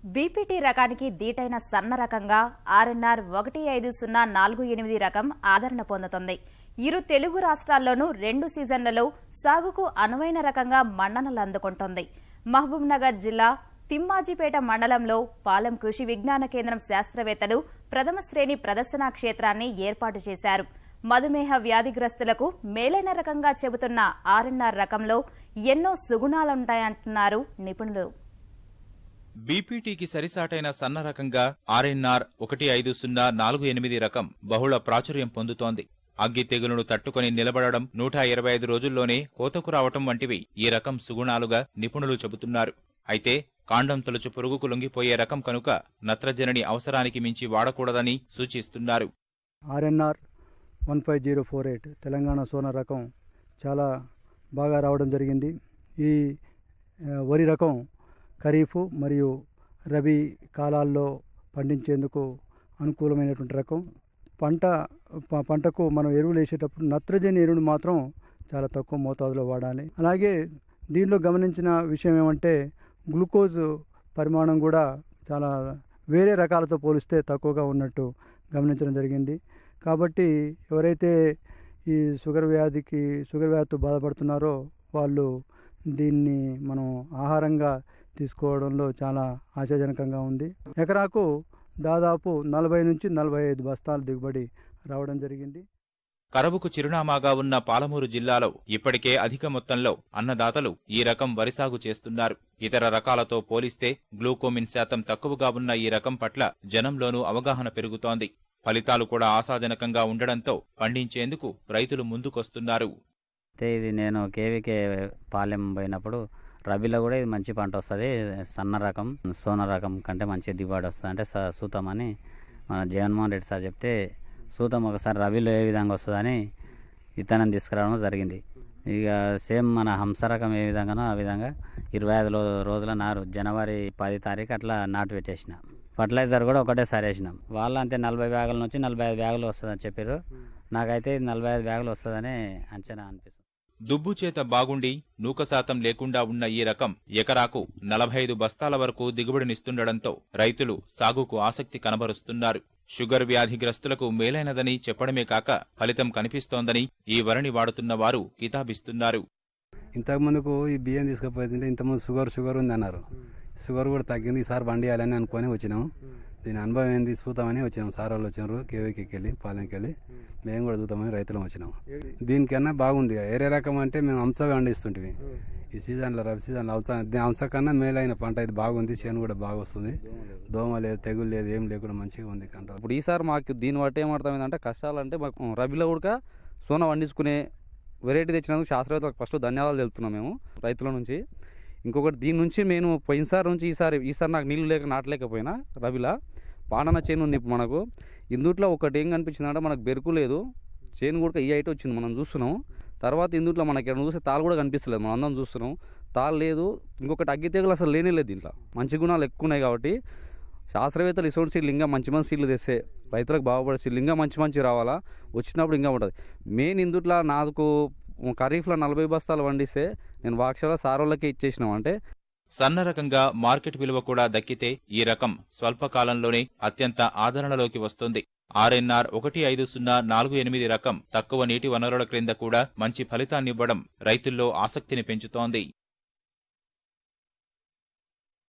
BPT రకానికి దీటైన సన్న రకంగా ఆర్ఎన్ఆర్ 15048 రకం ఆదరణ పొందుతుంది. ఇరు తెలుగు రాష్ట్రాల్లోనూ 2 సీజన్లలో సాగుకు అనువైన రకంగా మన్ననలు అందుకుంటోంది. మహబూబ్నగర్ జిల్లా తిమ్మాజిపేట మండలంలో పాలెం కృషి విజ్ఞాన కేంద్రం శాస్త్రవేత్తలు ప్రథమ శ్రేణి ప్రదర్శనా క్షేత్రాన్ని ఏర్పాటు చేశారు. మధుమేహ వ్యాధిగ్రస్తులకు మేలైన రకంగా చెబుతున్న ఆర్ఎన్ఆర్ రకంలో ఎన్నో సుగుణాలుంటాయంటున్నారు నిపుణులు. బీపీటీకి సరిసాటైన సన్న రకంగా ఆర్ఎన్ఆర్ 15048 రకం బహుళ ప్రాచుర్యం పొందుతోంది. అగ్గి తెగులును తట్టుకుని నిలబడడం, 125 రోజుల్లోనే కోతకు రావటం వంటివి ఈ రకం సుగుణాలుగా నిపుణులు చెబుతున్నారు. అయితే కాండం తొలుచు పురుగుకు లొంగిపోయే రకం కనుక నత్రజనిని అవసరానికి మించి వాడకూడదని సూచిస్తున్నారు. ఆర్ఎన్ఆర్ 15048 తెలంగాణ సోన రకం చాలా బాగా రావడం జరిగింది. ఈ వరి రకం ఖరీఫ్ మరియు రబీ కాలాల్లో పండించేందుకు అనుకూలమైనటువంటి రకం. పంటకు మనం ఎరువులు వేసేటప్పుడు నత్రజని ఎరువును మాత్రం చాలా తక్కువ మోతాదులో వాడాలి. అలాగే దీనిలో గమనించిన విషయం ఏమంటే గ్లూకోజ్ పరిమాణం కూడా చాలా వేరే రకాలతో పోలిస్తే తక్కువగా ఉన్నట్టు గమనించడం జరిగింది. కాబట్టి ఎవరైతే ఈ షుగర్ వ్యాధితో బాధపడుతున్నారో వాళ్ళు దీన్ని మనం ఆహారంగా తీసుకోవడంలో చాలా ఆశాజనకంగా ఉంది. ఎకరాకు దాదాపు 40 నుంచి 45 బస్తాల దిగుబడి రావడం జరిగింది. కరవుకు చిరునామాగా ఉన్న పాలమూరు జిల్లాలో ఇప్పటికే అధిక మొత్తంలో అన్నదాతలు ఈ రకం వరి సాగు చేస్తున్నారు. ఇతర రకాలతో పోలిస్తే గ్లూకోమిన్ శాతం తక్కువగా ఉన్న ఈ రకం పట్ల జనంలోనూ అవగాహన పెరుగుతోంది. ఫలితాలు కూడా ఆశాజనకంగా ఉండడంతో పండించేందుకు రైతులు ముందుకొస్తున్నారు. ఇది నేను కేవీకే పాలెం పోయినప్పుడు రబీలో కూడా ఇది మంచి పంట వస్తుంది, సన్న రకం సోన రకం కంటే మంచి దిగుబడి వస్తుంది అంటే సూతం మన జగన్మోహన్ రెడ్డి సార్ చెప్తే సూతం ఒకసారి రబీలో ఏ విధంగా వస్తుందని విత్తనం తీసుకురావడం జరిగింది. ఇక సేమ్ మన హంస రకం ఏ విధంగానో ఆ విధంగా 25 రోజుల నారు జనవరి 10 తారీఖు అట్లా నాటు పెట్టేసిన. ఫర్టిలైజర్ కూడా ఒకటేసారి వేసినాం. వాళ్ళు అంతే 40 బ్యాగుల నుంచి 45 బ్యాగులు వస్తుందని చెప్పారు. నాకైతే 45 బ్యాగులు వస్తుందని అంచనా అనిపిస్తుంది. దుబ్బు చేత బాగుండి నూక శాతం లేకుండా ఉన్న ఈ రకం ఎకరాకు 45 బస్తాల వరకు దిగుబడినిస్తుండటంతో రైతులు సాగుకు ఆసక్తి కనబరుస్తున్నారు. షుగర్ వ్యాధిగ్రస్తులకు మేలైనదని చెప్పడమే కాక ఫలితం కనిపిస్తోందని ఈ వరిని వాడుతున్న వారు కితాబిస్తున్నారు. ఇంతకుముందుకు ఈ బియ్యం తీసుకుపోతుంటే ఇంతకుముందు షుగర్ ఉంది అన్నారు. షుగర్ కూడా తగ్గింది. ఈసారి బండియాలని అనుకొని వచ్చినాము. దీని అనుభవం ఏంది చూద్దామని వచ్చినాము. సార్ వాళ్ళు వచ్చినారు కేవీకి వెళ్ళి పాలెంకి వెళ్ళి మేము కూడా చూద్దామని రైతులం వచ్చినాము. దీనికన్నా బాగుంది. ఏరే రకం అంటే మేము హంసగా పండిస్తుంటివి. ఈ సీజన్లో రబీ సీజన్లో హంస కన్నా మేలైన పంట ఇది బాగుంది. చేను కూడా బాగా వస్తుంది. దోమ లేదు, తెగులు లేదు, ఏం లేకుండా మంచిగా ఉంది కంట. ఇప్పుడు ఈసారి మాకు దీన్ని బట్టి ఏమర్థమైందంటే కష్టాలంటే మాకు రబీలో కూడా సోన పండించుకునే వెరైటీ తెచ్చినందుకు శాస్త్రవేత్తలకు ఫస్ట్ ధన్యవాదాలు తెలుపుతున్నాం మేము రైతుల నుంచి. ఇంకొకటి దీని నుంచి నేను పోయినసారి నుంచి ఈసారి నాకు నీళ్లు లేక నాటలేకపోయినా రబీలా పాడన చేను ఉంది. ఇప్పుడు మనకు ఇందుట్లో ఒకటి ఏం కనిపించిందంటే మనకు బెరుకు లేదు, చేను కూడా ఈ ఐటీ వచ్చింది మనం చూస్తున్నాం. తర్వాత ఇందుట్లో మనకి ఎక్కడ చూస్తే తాళ్ళు కూడా కనిపిస్తలేదు, మనం అందరం చూస్తున్నాం తాళ్ళు లేదు. ఇంకొకటి అగ్గి తెగులు అసలు లేనే లేదు. దీంట్లో మంచి గుణాలు ఎక్కువ ఉన్నాయి. కాబట్టి శాస్త్రవేత్తలు ఇటువంటి సీడ్లు ఇంకా మంచి సీడ్లు తెస్తే రైతులకు బాగుపడే సీడ్లు ఇంకా మంచి రావాలా. వచ్చినప్పుడు ఇంకా ఉంటుంది. మెయిన్ ఇందుట్లో నాకు ఖరీఫ్లో 40 బస్తాలు పండిస్తే నేను వాక్షలో సారోళ్ళకే ఇచ్చేసినాం. అంటే సన్న రకంగా మార్కెట్ విలువ కూడా దక్కితే ఈ రకం స్వల్పకాలంలోనే అత్యంత ఆదరణలోకి వస్తుంది. ఆర్ఎన్ఆర్ 15048 రకం తక్కువ నీటి వనరుల క్రింద కూడా మంచి ఫలితాన్నివ్వడం రైతుల్లో ఆసక్తిని పెంచుతోంది.